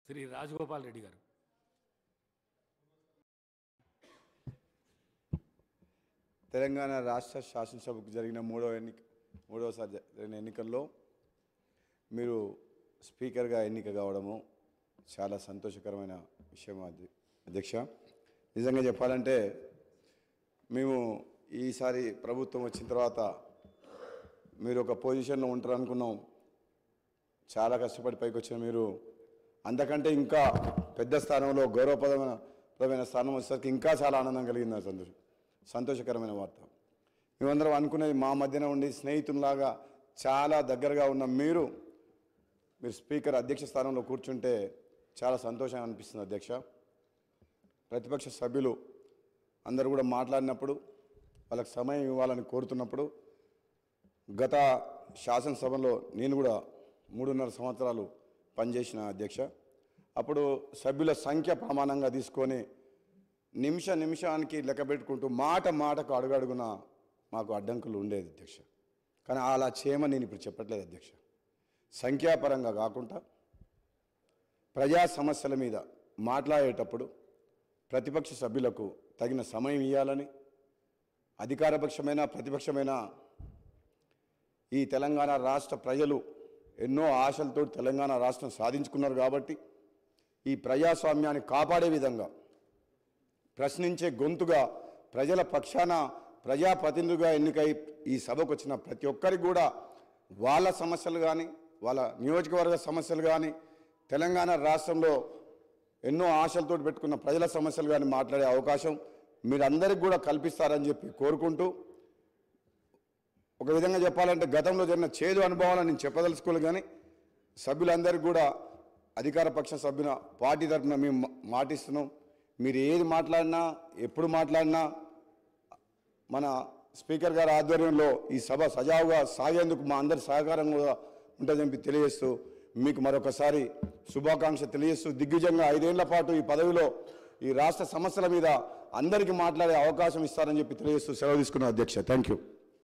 శ్రీ రాజగోపాల్ రెడ్డి గారు. తెలంగాణ రాష్ట్ర శాసనసభకు జరిగిన మూడవసారి జరిగిన ఎన్నికల్లో మీరు స్పీకర్గా ఎన్నిక కావడము చాలా సంతోషకరమైన విషయం అధ్యక్ష. నిజంగా చెప్పాలంటే మేము ఈసారి ప్రభుత్వం వచ్చిన తర్వాత మీరు ఒక పొజిషన్లో ఉంటారు అనుకున్నాం. చాలా కష్టపడి పైకి వచ్చిన మీరు అంతకంటే ఇంకా పెద్ద స్థానంలో గౌరవప్రదమైన స్థానం వచ్చేసరికి ఇంకా చాలా ఆనందం కలిగింది. సంతోషకరమైన వార్త. మేమందరం అనుకునేది మా మధ్యన ఉండి స్నేహితుల్లాగా చాలా దగ్గరగా ఉన్న మీరు స్పీకర్ అధ్యక్ష స్థానంలో కూర్చుంటే చాలా సంతోషంగా అనిపిస్తుంది అధ్యక్ష. ప్రతిపక్ష సభ్యులు అందరూ కూడా మాట్లాడినప్పుడు వాళ్ళకి సమయం ఇవ్వాలని కోరుతున్నప్పుడు గత శాసనసభలో నేను కూడా 3.5 సంవత్సరాలు పనిచేసిన అధ్యక్ష. అప్పుడు సభ్యుల సంఖ్య ప్రమాణంగా తీసుకొని నిమిషానికి లెక్క పెట్టుకుంటూ మాటకు అడుగడుగున మాకు అడ్డంకులు ఉండేది అధ్యక్ష. కానీ అలా చేయమని నేను ఇప్పుడు చెప్పట్లేదు అధ్యక్ష. సంఖ్యాపరంగా కాకుండా ప్రజా సమస్యల మీద మాట్లాడేటప్పుడు ప్రతిపక్ష సభ్యులకు తగిన సమయం ఇవ్వాలని, అధికారపక్షమైన ప్రతిపక్షమైన ఈ తెలంగాణ రాష్ట్ర ప్రజలు ఎన్నో ఆశలతో తెలంగాణ రాష్ట్రం సాధించుకున్నారు కాబట్టి ఈ ప్రజాస్వామ్యాన్ని కాపాడే విధంగా ప్రశ్నించే గొంతుగా ప్రజల పక్షాన ప్రజాప్రతినిధులుగా ఎన్నికై ఈ సభకు వచ్చిన ప్రతి ఒక్కరికి కూడా వాళ్ళ సమస్యలు కానీ వాళ్ళ నియోజకవర్గ సమస్యలు కానీ తెలంగాణ రాష్ట్రంలో ఎన్నో ఆశలతో పెట్టుకున్న ప్రజల సమస్యలు కానీ మాట్లాడే అవకాశం మీరందరికీ కూడా కల్పిస్తారని చెప్పి కోరుకుంటూ, ఒక విధంగా చెప్పాలంటే గతంలో జరిగిన చేదు అనుభవాలను నేను చెప్పదలుచుకోలేదు. కానీ సభ్యులందరికీ కూడా అధికార పక్ష సభ్యుల పార్టీ తరఫున మేము మాటిస్తున్నాం. మీరు ఏది మాట్లాడినా ఎప్పుడు మాట్లాడినా మన స్పీకర్ గారి ఆధ్వర్యంలో ఈ సభ సజావుగా సాగేందుకు మా అందరి సహకారం కూడా ఉంటుందని తెలియజేస్తూ మీకు మరొకసారి శుభాకాంక్ష తెలియజేస్తూ దిగ్విజయంగా 5 ఏళ్ల పాటు ఈ పదవిలో ఈ రాష్ట్ర సమస్యల మీద అందరికీ మాట్లాడే అవకాశం ఇస్తారని చెప్పి తెలియజేస్తూ సెలవు తీసుకున్నాను అధ్యక్ష. Thank you.